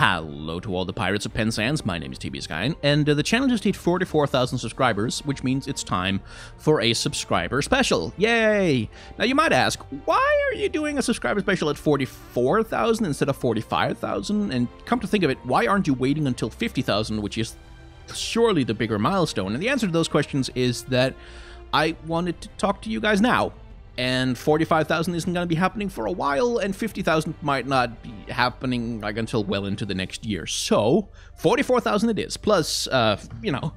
Hello to all the pirates of Penzance, my name is TBSky, and the channel just hit 44,000 subscribers, which means it's time for a subscriber special. Yay! Now you might ask, why are you doing a subscriber special at 44,000 instead of 45,000? And come to think of it, why aren't you waiting until 50,000, which is surely the bigger milestone? And the answer to those questions is that I wanted to talk to you guys now. And 45,000 isn't going to be happening for a while, and 50,000 might not be happening like until well into the next year. So 44,000 it is. Plus, you know,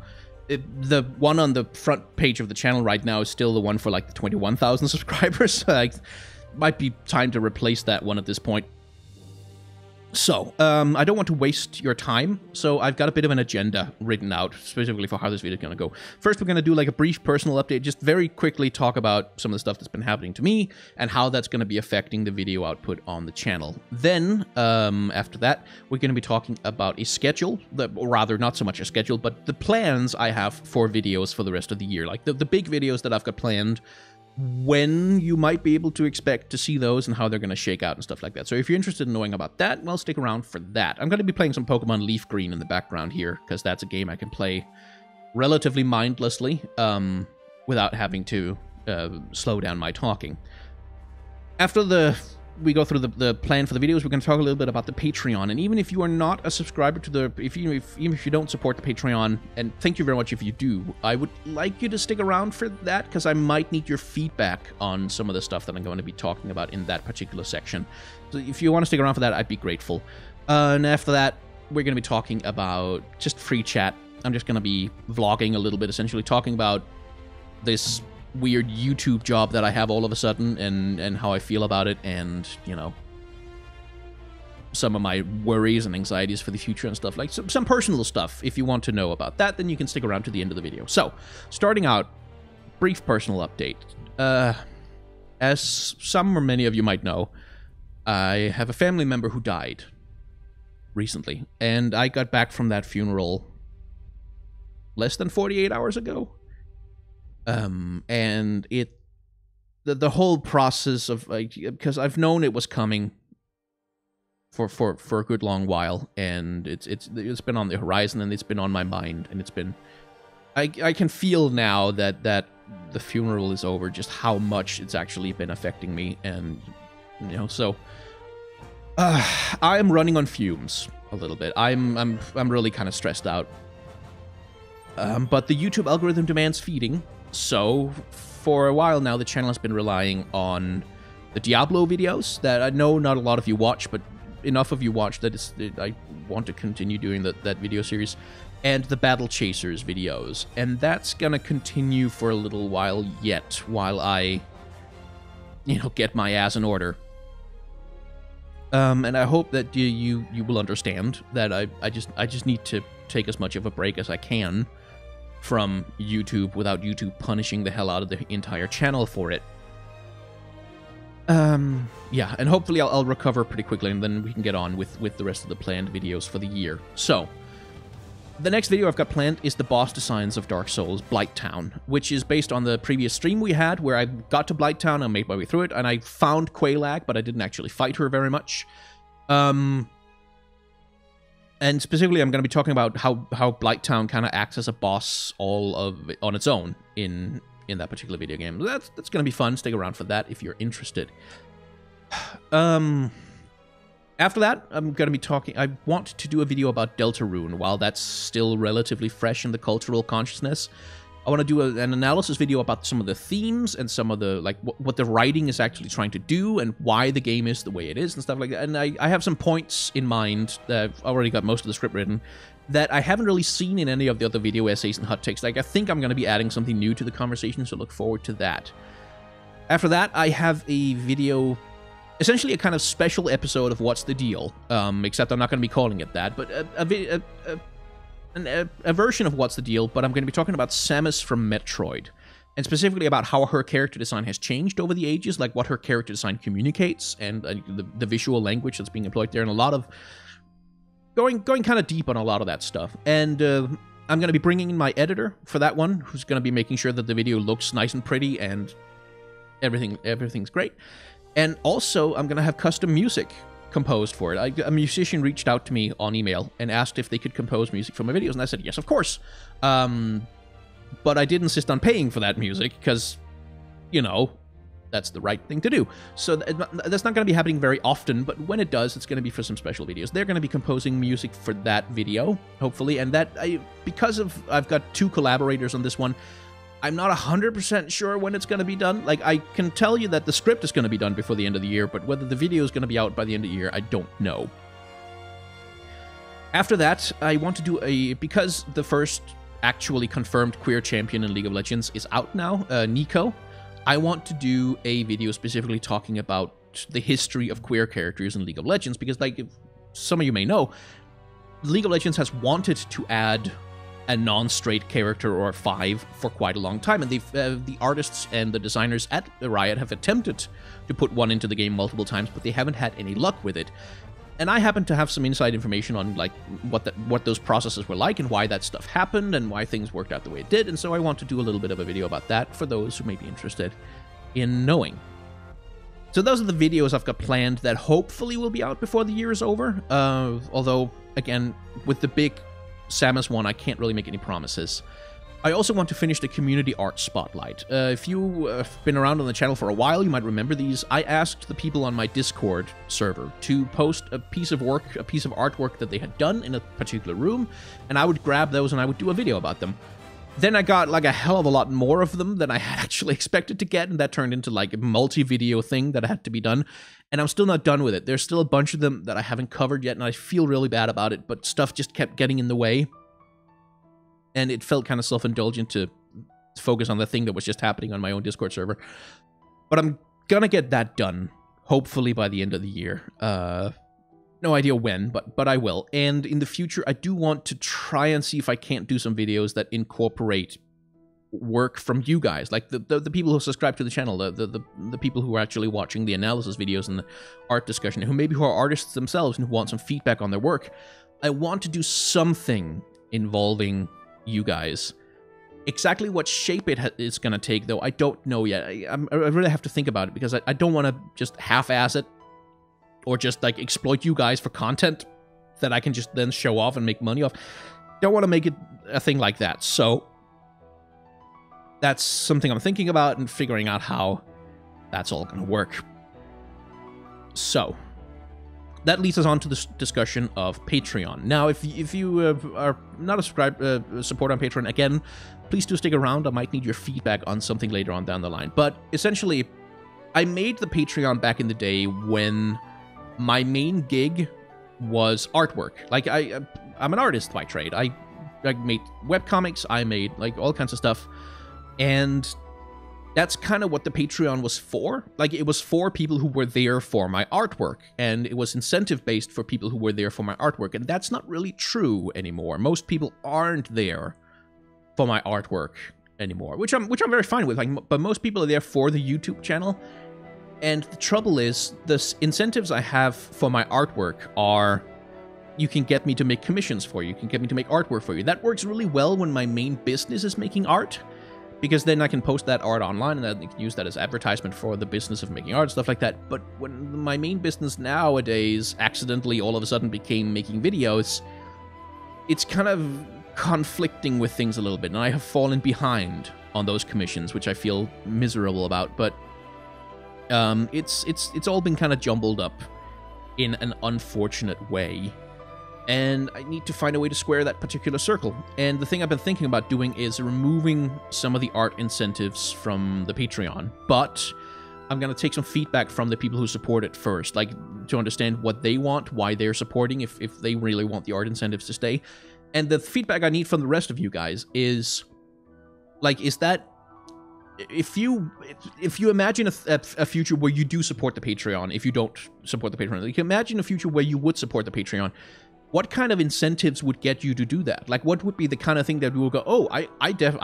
the one on the front page of the channel right now is still the one for like the 21,000 subscribers. Like, might be time to replace that one at this point. So, I don't want to waste your time, so I've got a bit of an agenda written out, specifically for how this video is going to go. First, we're going to do like a brief personal update, just very quickly talk about some of the stuff that's been happening to me, and how that's going to be affecting the video output on the channel. Then, after that, we're going to be talking about a schedule, or rather, not so much a schedule, but the plans I have for videos for the rest of the year. Like, the big videos that I've got planned, when you might be able to expect to see those and how they're going to shake out and stuff like that. So if you're interested in knowing about that, well, stick around for that. I'm going to be playing some Pokemon Leaf Green in the background here, because that's a game I can play relatively mindlessly, without having to slow down my talking. After we go through the plan for the videos, we're going to talk a little bit about the Patreon. And even if you are not a subscriber to the, even if you don't support the Patreon, and thank you very much if you do, I would like you to stick around for that, because I might need your feedback on some of the stuff that I'm going to be talking about in that particular section. So if you want to stick around for that, I'd be grateful. And after that, we're going to be talking about just free chat. I'm just going to be vlogging a little bit, essentially talking about this weird YouTube job that I have all of a sudden, and how I feel about it, and, you know, some of my worries and anxieties for the future and stuff, like some personal stuff. If you want to know about that, then you can stick around to the end of the video. So, starting out, brief personal update. As some or many of you might know, I have a family member who died recently, and I got back from that funeral less than 48 hours ago. And the whole process of, like, because I've known it was coming for a good long while, and it's been on the horizon, and it's been on my mind, and it's been, I can feel now that the funeral is over, just how much it's actually been affecting me, and, you know, so, I am running on fumes a little bit. I'm really kind of stressed out. But the YouTube algorithm demands feeding. So, for a while now, the channel has been relying on the Diablo videos that I know not a lot of you watch, but enough of you watch that I want to continue doing that video series, and the Battle Chasers videos. And that's gonna continue for a little while yet, while I, you know, get my ass in order. And I hope that you will understand that I just need to take as much of a break as I can from YouTube without YouTube punishing the hell out of the entire channel for it. Yeah, and hopefully I'll recover pretty quickly, and then we can get on with the rest of the planned videos for the year. So, the next video I've got planned is the boss designs of Dark Souls Blighttown, which is based on the previous stream we had, where I got to Blighttown and made my way through it, and I found Quelaag, but I didn't actually fight her very much. And specifically, I'm going to be talking about how Blighttown kind of acts as a boss on its own in that particular video game. That's going to be fun. Stick around for that if you're interested. After that, I'm going to be talking... I want to do a video about Deltarune while that's still relatively fresh in the cultural consciousness. I want to do an analysis video about some of the themes and some of the, like, what the writing is actually trying to do and why the game is the way it is and stuff like that. And I have some points in mind that I've already got most of the script written that I haven't really seen in any of the other video essays and hot takes. Like, I think I'm going to be adding something new to the conversation, so look forward to that. After that, I have a video, essentially a kind of special episode of What's the Deal, except I'm not going to be calling it that, but a version of What's the Deal, but I'm going to be talking about Samus from Metroid, and specifically about how her character design has changed over the ages, like what her character design communicates, and the visual language that's being employed there, and a lot of going kind of deep on a lot of that stuff. And I'm going to be bringing in my editor for that one, who's going to be making sure that the video looks nice and pretty, and everything's great. And also, I'm going to have custom music composed for it. A musician reached out to me on email and asked if they could compose music for my videos, and I said, yes, of course. But I did insist on paying for that music, because, you know, that's the right thing to do. So that's not going to be happening very often, but when it does, it's going to be for some special videos. They're going to be composing music for that video, hopefully, and because I've got 2 collaborators on this one, I'm not 100% sure when it's going to be done. Like, I can tell you that the script is going to be done before the end of the year, but whether the video is going to be out by the end of the year, I don't know. After that, I want to do because the first actually confirmed queer champion in League of Legends is out now, Neeko, I want to do a video specifically talking about the history of queer characters in League of Legends, because, like, some of you may know, League of Legends has wanted to add a non-straight character or 5 for quite a long time, and the artists and the designers at Riot have attempted to put one into the game multiple times, but they haven't had any luck with it. And I happen to have some inside information on, like, what those processes were like and why that stuff happened and why things worked out the way it did, and so I want to do a little bit of a video about that for those who may be interested in knowing. So those are the videos I've got planned that hopefully will be out before the year is over, although, again, with the big Samus one, I can't really make any promises. I also want to finish the community art spotlight. If you've been around on the channel for a while, you might remember these. I asked the people on my Discord server to post a piece of artwork that they had done in a particular room, and I would grab those and I would do a video about them. Then I got, like, a hell of a lot more of them than I had actually expected to get, and that turned into, like, a multi-video thing that had to be done, and I'm still not done with it. There's still a bunch of them that I haven't covered yet, and I feel really bad about it, but stuff just kept getting in the way. And it felt kind of self-indulgent to focus on the thing that was just happening on my own Discord server. But I'm gonna get that done, hopefully by the end of the year. No idea when, but I will. And in the future, I do want to try and see if I can't do some videos that incorporate work from you guys, like the people who subscribe to the channel, the people who are actually watching the analysis videos and the art discussion, who are artists themselves and who want some feedback on their work. I want to do something involving you guys. Exactly what shape it's going to take, though, I don't know yet. I really have to think about it, because I don't want to just half-ass it or just, like, exploit you guys for content that I can just then show off and make money off. Don't want to make it a thing like that. So that's something I'm thinking about and figuring out how that's all going to work. So that leads us on to this discussion of Patreon. Now, if you are not a supporter on Patreon, again, please do stick around. I might need your feedback on something later on down the line. But essentially, I made the Patreon back in the day when my main gig was artwork. Like, I'm an artist by trade. I made webcomics, I made, like, all kinds of stuff. And that's kind of what the Patreon was for. Like, it was for people who were there for my artwork, and it was incentive-based for people who were there for my artwork, and that's not really true anymore. Most people aren't there for my artwork anymore, which I'm very fine with. Like, but most people are there for the YouTube channel, and the trouble is, the incentives I have for my artwork are, you can get me to make commissions for you, you can get me to make artwork for you. That works really well when my main business is making art, because then I can post that art online and I can use that as advertisement for the business of making art, stuff like that. But when my main business nowadays accidentally all of a sudden became making videos, it's kind of conflicting with things a little bit, and I have fallen behind on those commissions, which I feel miserable about. But it's all been kind of jumbled up in an unfortunate way, and I need to find a way to square that particular circle. And the thing I've been thinking about doing is removing some of the art incentives from the Patreon, but I'm going to take some feedback from the people who support it first, like, to understand what they want, why they're supporting, if they really want the art incentives to stay. And the feedback I need from the rest of you guys is, like, is that if you imagine a future where you do support the Patreon, if you don't support the Patreon, you can imagine a future where you would support the Patreon. What kind of incentives would get you to do that? Like, what would be the kind of thing that we will go, oh, I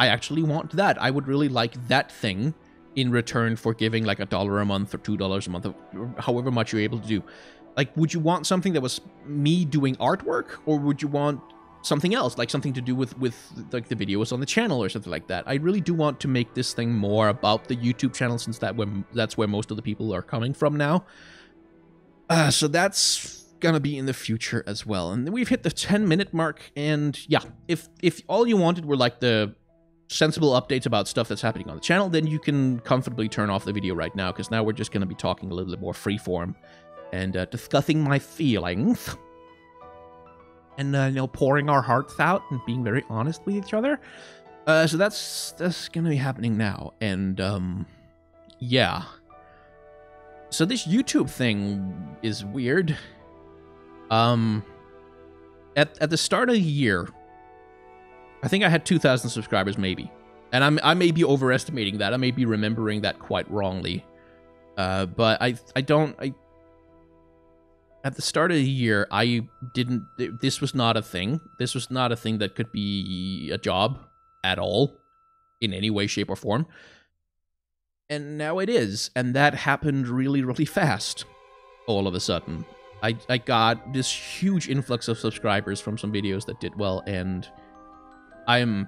actually want that. I would really like that thing in return for giving, like, $1 a month or $2 a month, or however much you're able to do. Like, would you want something that was me doing artwork, or would you want something else, like something to do with like the videos on the channel or something like that? I really do want to make this thing more about the YouTube channel, since that's where most of the people are coming from now. So that's gonna be in the future as well. And we've hit the 10-minute mark, and yeah, if all you wanted were like the sensible updates about stuff that's happening on the channel, then you can comfortably turn off the video right now, because now we're just gonna be talking a little bit more freeform and discussing my feelings. And, you know, pouring our hearts out and being very honest with each other. So that's gonna be happening now. And, yeah. So this YouTube thing is weird. At the start of the year, I think I had 2,000 subscribers, maybe. And I may be overestimating that. I may be remembering that quite wrongly. But at the start of the year, this was not a thing. This was not a thing that could be a job at all, in any way, shape, or form. And now it is, and that happened really, really fast, all of a sudden. I got this huge influx of subscribers from some videos that did well, and I'm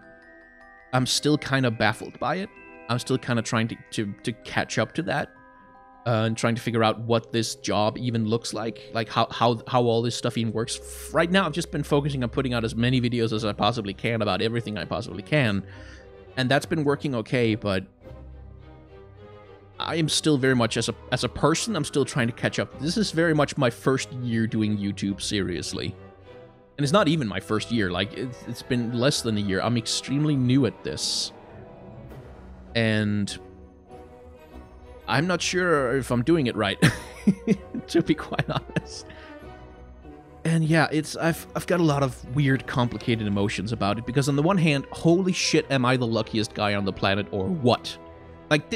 still kind of baffled by it. I'm still kind of trying to catch up to that. And trying to figure out what this job even looks like how all this stuff even works. Right now, I've just been focusing on putting out as many videos as I possibly can about everything I possibly can, and that's been working okay, but I am still very much, as a person, I'm still trying to catch up. This is very much my first year doing YouTube seriously. And it's not even my first year, like, it's been less than a year. I'm extremely new at this. And I'm not sure if I'm doing it right, to be quite honest. And yeah, I've got a lot of weird, complicated emotions about it, because on the one hand, holy shit, am I the luckiest guy on the planet, or what? Like,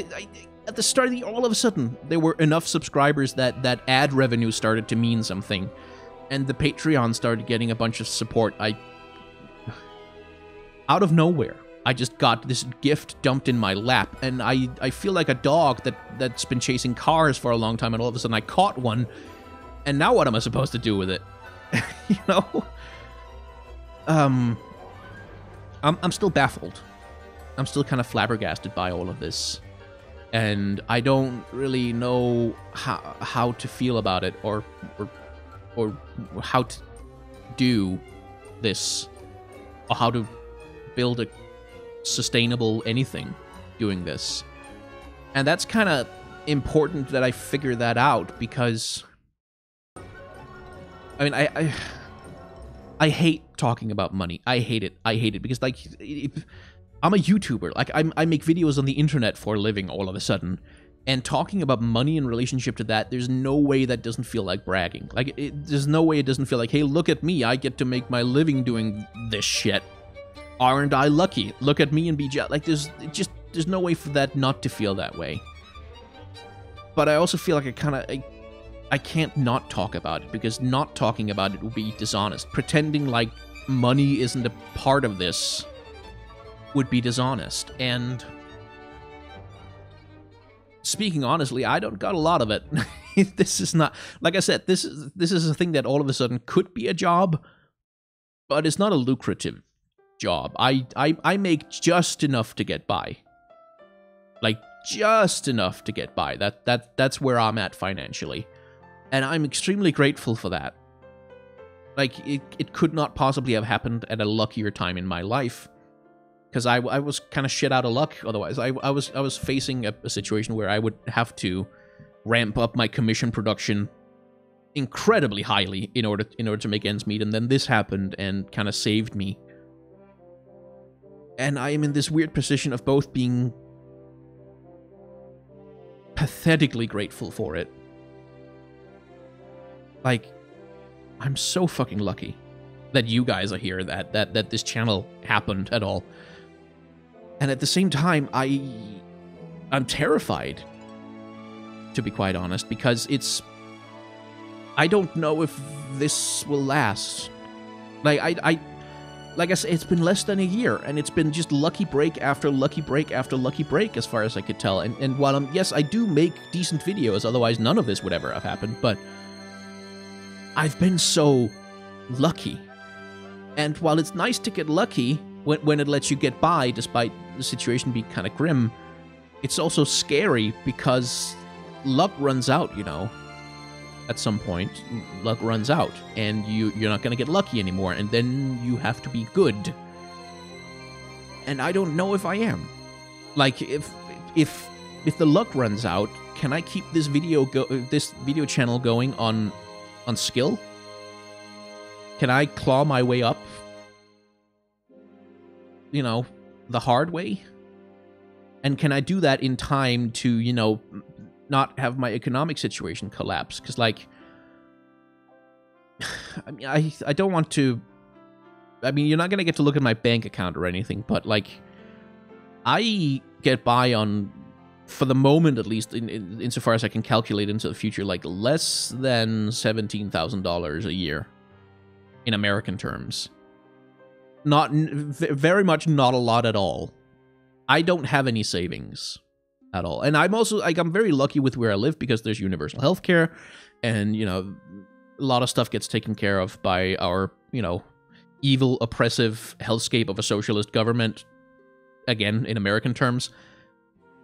at the start of the year, all of a sudden, there were enough subscribers that ad revenue started to mean something, and the Patreon started getting a bunch of support. Out of nowhere, I just got this gift dumped in my lap, and I feel like a dog that's been chasing cars for a long time, and all of a sudden I caught one, and now what am I supposed to do with it? You know? I'm still baffled. I'm still kind of flabbergasted by all of this. And I don't really know how to feel about it, or how to do this, or how to build a sustainable anything doing this. And that's kind of important that I figure that out, because I mean, I hate talking about money. I hate it because, like, I'm a YouTuber. Like, I make videos on the internet for a living all of a sudden, and talking about money in relationship to that, there's no way that doesn't feel like bragging. Like, there's no way it doesn't feel like, hey, look at me, I get to make my living doing this shit. Aren't I lucky? Look at me and be like, there's no way for that not to feel that way. But I also feel like I can't not talk about it, because not talking about it would be dishonest. Pretending like money isn't a part of this would be dishonest. And speaking honestly, I don't got a lot of it. This is not, like I said, this is a thing that all of a sudden could be a job, but it's not a lucrative job. I make just enough to get by. Like, just enough to get by. That's where I'm at financially. And I'm extremely grateful for that. Like, it could not possibly have happened at a luckier time in my life, because I was kind of shit out of luck otherwise. I was facing a situation where I would have to ramp up my commission production incredibly highly in order to make ends meet, and then this happened and kind of saved me. And I am in this weird position of both being pathetically grateful for it. Like, I'm so fucking lucky that you guys are here, that this channel happened at all. And at the same time, I'm terrified, to be quite honest, because I don't know if this will last. Like I said, it's been less than a year, and it's been just lucky break after lucky break after lucky break, as far as I could tell. And while yes, I do make decent videos, otherwise none of this would ever have happened, but I've been so lucky. And while it's nice to get lucky when it lets you get by, despite the situation being kind of grim, it's also scary because luck runs out, you know. at some point, luck runs out, and you're not going to get lucky anymore, and then you have to be good. And I don't know if I am. Like, if the luck runs out, can I keep this video channel going on skill? Can I claw my way up, you know, the hard way? And can I do that in time to, you know, not have my economic situation collapse? Because, like, I mean, I don't want to... I mean, you're not going to get to look at my bank account or anything, but, like, I get by on, for the moment at least, insofar as I can calculate into the future, like, less than $17,000 a year in American terms. Not very much not a lot at all. I don't have any savings at all. And I'm also, like, I'm very lucky with where I live because there's universal healthcare, and, you know, a lot of stuff gets taken care of by our, you know, evil, oppressive hellscape of a socialist government, again, in American terms.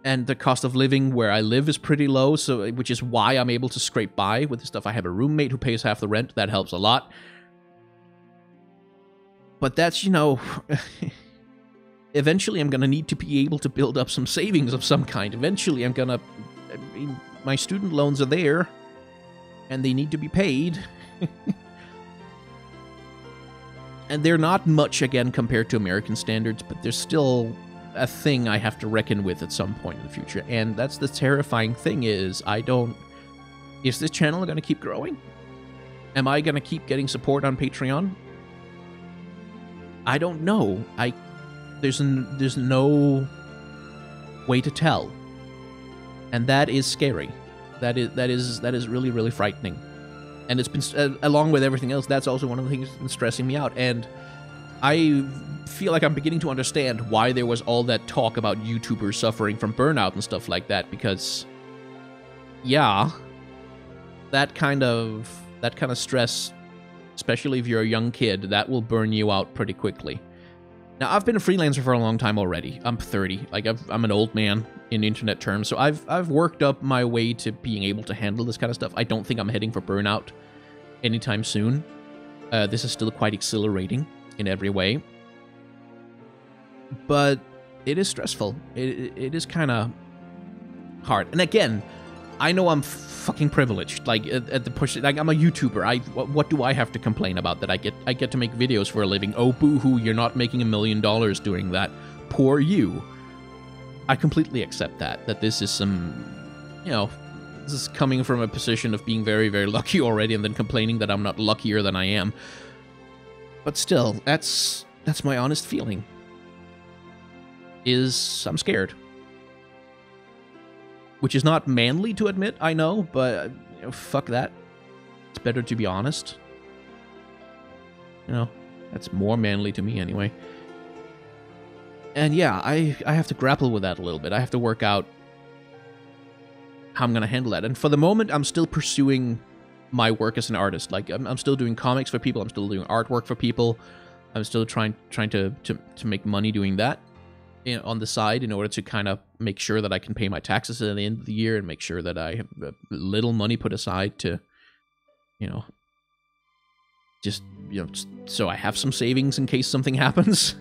And the cost of living where I live is pretty low, so which is why I'm able to scrape by with the stuff. I have a roommate who pays half the rent. That helps a lot. But that's, you know... Eventually, I'm going to need to be able to build up some savings of some kind. Eventually, I'm going to... I mean, my student loans are there, and they need to be paid. And they're not much, again, compared to American standards, but there's still a thing I have to reckon with at some point in the future. And that's the terrifying thing is, I don't... Is this channel going to keep growing? Am I going to keep getting support on Patreon? I don't know. There's no way to tell. And that is scary. That is really, really frightening. And it's been, along with everything else, that's also one of the things that's been stressing me out. And I feel like I'm beginning to understand why there was all that talk about YouTubers suffering from burnout and stuff like that, because, yeah, that kind of stress, especially if you're a young kid, that will burn you out pretty quickly. Now, I've been a freelancer for a long time already. I'm 30. Like, I'm an old man in internet terms, so I've worked up my way to being able to handle this kind of stuff. I don't think I'm heading for burnout anytime soon. This is still quite exhilarating in every way. But it is stressful. It is kind of hard. And again, I know I'm fucking privileged. Like, at the push, like, I'm a YouTuber. What do I have to complain about? That I get to make videos for a living. Oh, boo-hoo, you're not making $1 million doing that. Poor you. I completely accept that this is some, you know, this is coming from a position of being very, very lucky already and then complaining that I'm not luckier than I am. But still, that's my honest feeling. Is I'm scared. Which is not manly to admit, I know, but you know, fuck that. It's better to be honest. You know, that's more manly to me anyway. And yeah, I have to grapple with that a little bit. I have to work out how I'm going to handle that. And for the moment, I'm still pursuing my work as an artist. Like, I'm still doing comics for people. I'm still doing artwork for people. I'm still trying to make money doing that, you know, on the side, in order to kind of make sure that I can pay my taxes at the end of the year and make sure that I have a little money put aside to, you know, just, you know, so I have some savings in case something happens.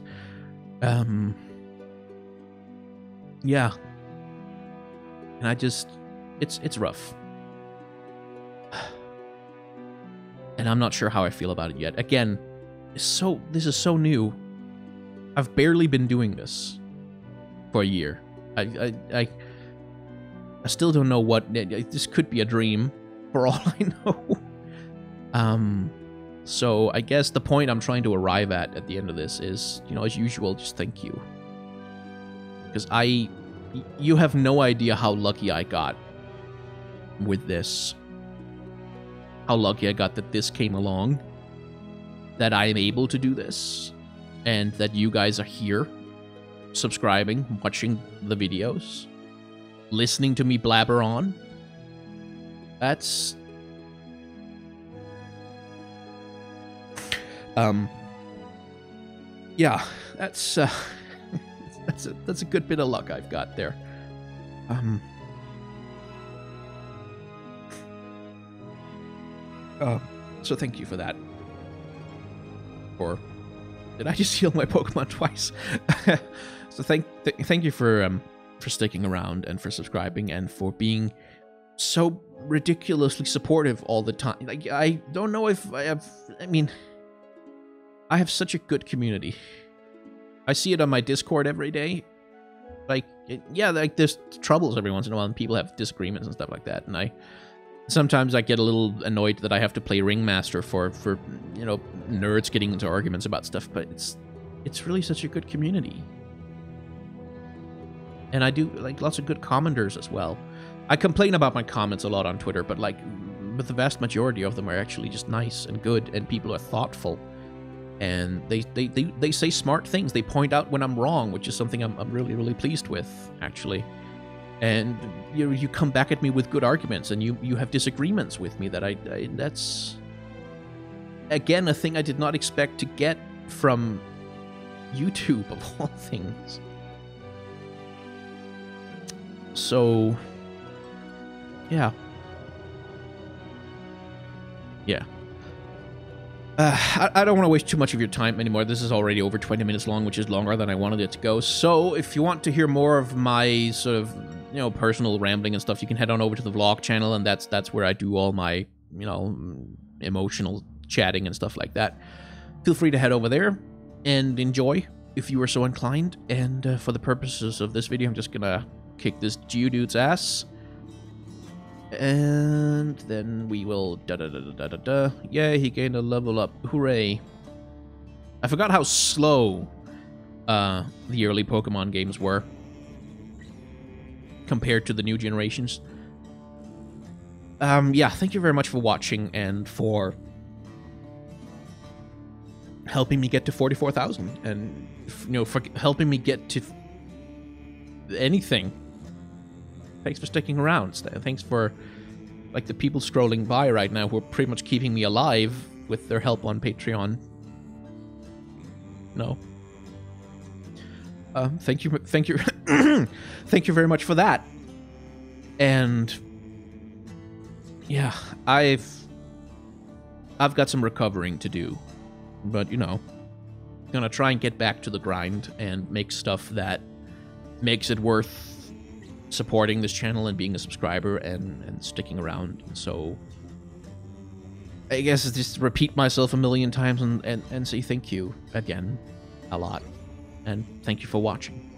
Yeah. And I just, it's rough. And I'm not sure how I feel about it yet. Again, this is so new. I've barely been doing this for a year. I still don't know what... This could be a dream, for all I know. So I guess the point I'm trying to arrive at the end of this is, you know, as usual, just thank you. Because you have no idea how lucky I got with this. How lucky I got that this came along. That I am able to do this. And that you guys are here. Subscribing, watching the videos, listening to me blabber on. That's... Yeah, that's a good bit of luck I've got there. So thank you for that. Or did I just heal my Pokemon twice? So thank you for sticking around and for subscribing and for being so ridiculously supportive all the time. Like, I don't know if I have... I mean, I have such a good community. I see it on my Discord every day. Like, yeah, like, there's troubles every once in a while, and people have disagreements and stuff like that, and sometimes I get a little annoyed that I have to play Ringmaster for you know, nerds getting into arguments about stuff, but it's really such a good community. And I do, like, lots of good commenters as well. I complain about my comments a lot on Twitter, but, like, but the vast majority of them are actually just nice and good, and people are thoughtful. And they say smart things. They point out when I'm wrong, which is something I'm really, really pleased with, actually. And you come back at me with good arguments, and you have disagreements with me that that's, again, a thing I did not expect to get from YouTube, of all things. So, yeah. Yeah. I don't want to waste too much of your time anymore. This is already over 20 minutes long, which is longer than I wanted it to go. So if you want to hear more of my sort of, you know, personal rambling and stuff, you can head on over to the vlog channel, and that's where I do all my, you know, emotional chatting and stuff like that. Feel free to head over there and enjoy if you are so inclined. And for the purposes of this video, I'm just gonna kick this Geodude's ass. And then we will Yeah, he gained a level up. Hooray. I forgot how slow the early Pokemon games were compared to the new generations. Yeah, thank you very much for watching and for helping me get to 44,000 and, you know, for helping me get to anything. Thanks for sticking around. Thanks for, like, the people scrolling by right now who are pretty much keeping me alive with their help on Patreon. No. Thank you, thank you very much for that. And yeah, I've got some recovering to do, but, you know, gonna try and get back to the grind and make stuff that makes it worth supporting this channel and being a subscriber and sticking around. So I guess it's just repeat myself a million times and say thank you again a lot, and thank you for watching.